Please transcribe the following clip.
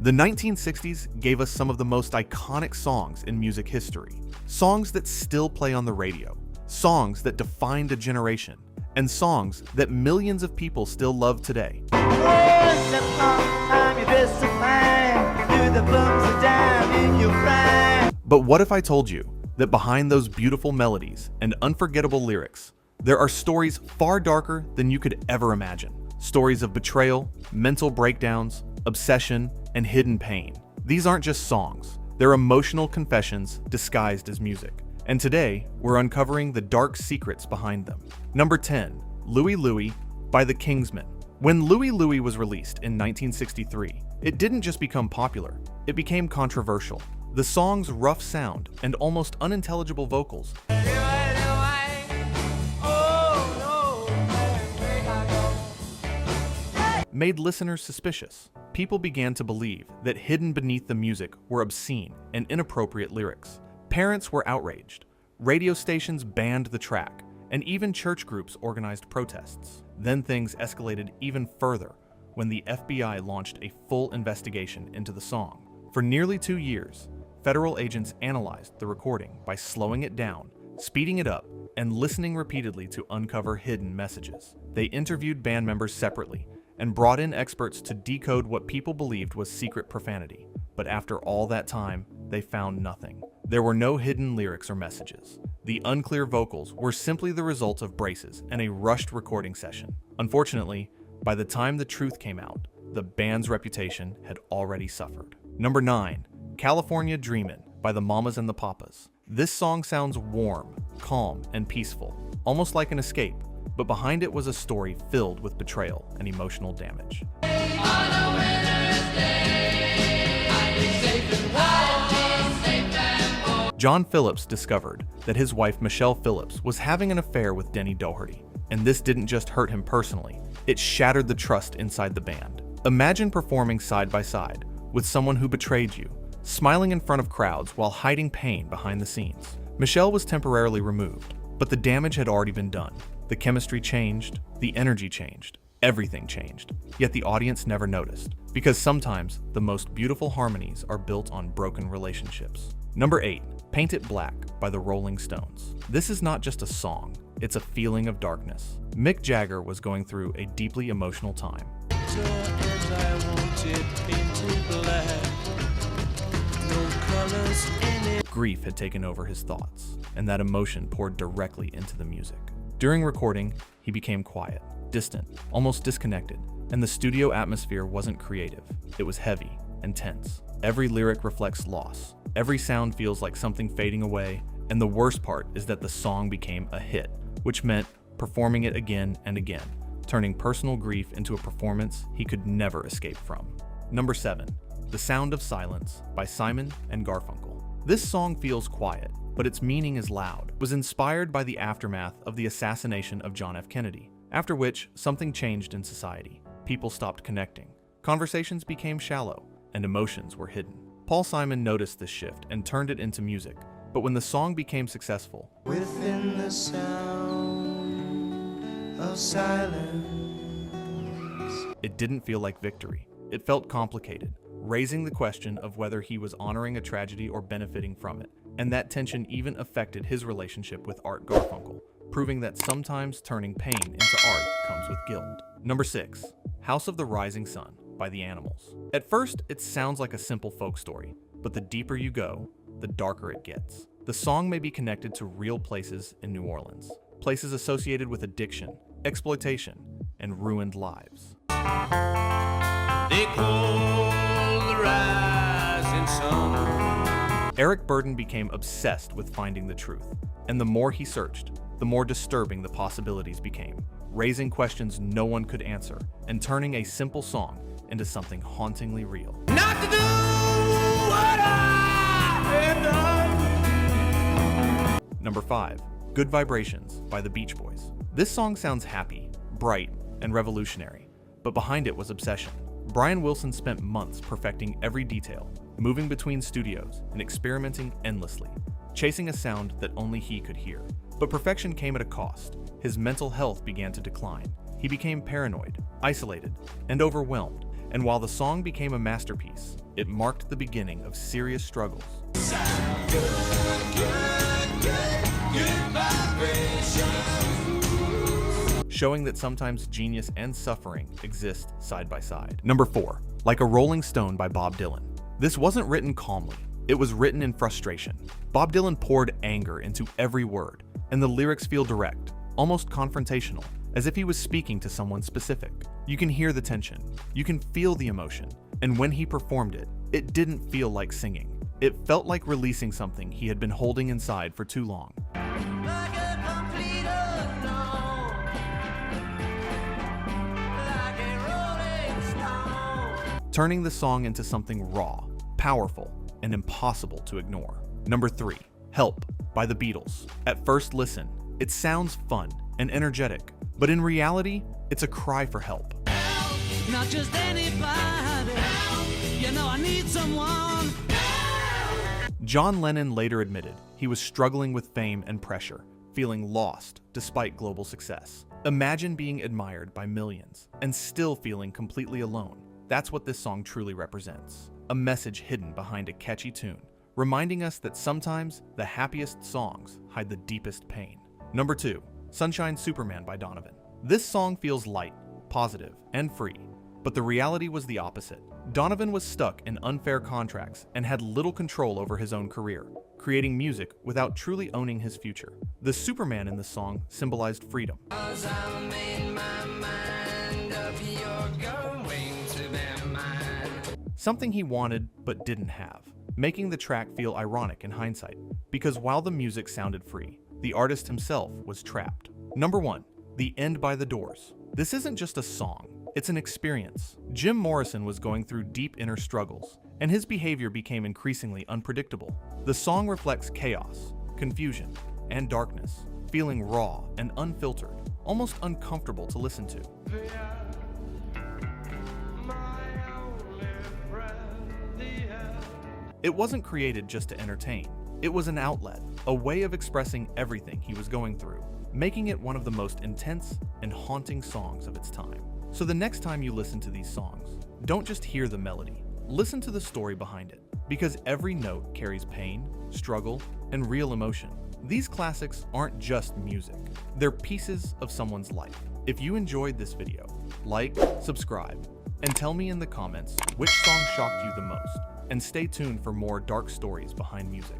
The 1960s gave us some of the most iconic songs in music history. Songs that still play on the radio. Songs that defined a generation. And songs that millions of people still love today. Once upon a time, you dressed so fine, threw the bums a dime in your prime. But what if I told you that behind those beautiful melodies and unforgettable lyrics, there are stories far darker than you could ever imagine? Stories of betrayal, mental breakdowns, obsession, and hidden pain. These aren't just songs. They're emotional confessions disguised as music. And today, we're uncovering the dark secrets behind them. Number 10, Louie Louie by the Kingsmen. When Louie Louie was released in 1963, it didn't just become popular, it became controversial. The song's rough sound and almost unintelligible vocals made listeners suspicious. People began to believe that hidden beneath the music were obscene and inappropriate lyrics. Parents were outraged. Radio stations banned the track, and even church groups organized protests. Then things escalated even further when the FBI launched a full investigation into the song. For nearly 2 years, federal agents analyzed the recording by slowing it down, speeding it up, and listening repeatedly to uncover hidden messages. They interviewed band members separately and brought in experts to decode what people believed was secret profanity. But after all that time, they found nothing. There were no hidden lyrics or messages. The unclear vocals were simply the result of braces and a rushed recording session. Unfortunately, by the time the truth came out, the band's reputation had already suffered. Number 9, California Dreamin' by the Mamas and the Papas. This song sounds warm, calm, and peaceful, almost like an escape, but behind it was a story filled with betrayal and emotional damage. John Phillips discovered that his wife Michelle Phillips was having an affair with Denny Doherty, and this didn't just hurt him personally, it shattered the trust inside the band. Imagine performing side by side with someone who betrayed you, smiling in front of crowds while hiding pain behind the scenes. Michelle was temporarily removed, but the damage had already been done. The chemistry changed, the energy changed, everything changed, yet the audience never noticed, because sometimes the most beautiful harmonies are built on broken relationships. Number 8, Paint It Black by the Rolling Stones. This is not just a song, it's a feeling of darkness. Mick Jagger was going through a deeply emotional time. Grief had taken over his thoughts, and that emotion poured directly into the music. During recording, he became quiet, distant, almost disconnected, and the studio atmosphere wasn't creative. It was heavy and tense. Every lyric reflects loss. Every sound feels like something fading away, and the worst part is that the song became a hit, which meant performing it again and again, turning personal grief into a performance he could never escape from. Number 7, The Sound of Silence by Simon and Garfunkel. This song feels quiet, but its meaning is loud. It was inspired by the aftermath of the assassination of John F. Kennedy, after which something changed in society. People stopped connecting. Conversations became shallow, and emotions were hidden. Paul Simon noticed this shift and turned it into music, but when the song became successful, Within the sound of silence, it didn't feel like victory. It felt complicated, raising the question of whether he was honoring a tragedy or benefiting from it. And that tension even affected his relationship with Art Garfunkel, proving that sometimes turning pain into art comes with guilt. Number 6, House of the Rising Sun by the Animals. At first, it sounds like a simple folk story, but the deeper you go, the darker it gets. The song may be connected to real places in New Orleans, places associated with addiction, exploitation, and ruined lives. They call the rising sun. Eric Burdon became obsessed with finding the truth, and the more he searched, the more disturbing the possibilities became, raising questions no one could answer and turning a simple song into something hauntingly real. Not to do what I have done. Number 5, Good Vibrations by the Beach Boys. This song sounds happy, bright, and revolutionary, but behind it was obsession. Brian Wilson spent months perfecting every detail, moving between studios and experimenting endlessly, chasing a sound that only he could hear. But perfection came at a cost. His mental health began to decline. He became paranoid, isolated, and overwhelmed. And while the song became a masterpiece, it marked the beginning of serious struggles. Showing that sometimes genius and suffering exist side by side. Number 4, Like a Rolling Stone by Bob Dylan. This wasn't written calmly, it was written in frustration. Bob Dylan poured anger into every word, and the lyrics feel direct, almost confrontational, as if he was speaking to someone specific. You can hear the tension, you can feel the emotion, and when he performed it, it didn't feel like singing. It felt like releasing something he had been holding inside for too long. Like a complete unknown, like a rolling stone. Turning the song into something raw, powerful, and impossible to ignore. Number 3, Help by the Beatles. At first listen, it sounds fun and energetic, but in reality, it's a cry for help. Help, not just anybody. Help, you know I need someone. Help. John Lennon later admitted he was struggling with fame and pressure, feeling lost despite global success. Imagine being admired by millions and still feeling completely alone. That's what this song truly represents. A message hidden behind a catchy tune, reminding us that sometimes the happiest songs hide the deepest pain. Number 2, Sunshine Superman by Donovan. This song feels light, positive, and free, but the reality was the opposite. Donovan was stuck in unfair contracts and had little control over his own career, creating music without truly owning his future. The Superman in the song symbolized freedom. Something he wanted but didn't have, making the track feel ironic in hindsight, because while the music sounded free, the artist himself was trapped. Number 1, The End by the Doors. This isn't just a song, it's an experience. Jim Morrison was going through deep inner struggles, and his behavior became increasingly unpredictable. The song reflects chaos, confusion, and darkness, feeling raw and unfiltered, almost uncomfortable to listen to. It wasn't created just to entertain. It was an outlet, a way of expressing everything he was going through, making it one of the most intense and haunting songs of its time. So the next time you listen to these songs, don't just hear the melody, listen to the story behind it, because every note carries pain, struggle, and real emotion. These classics aren't just music, they're pieces of someone's life. If you enjoyed this video, like, subscribe, and tell me in the comments which song shocked you the most. And stay tuned for more dark stories behind music.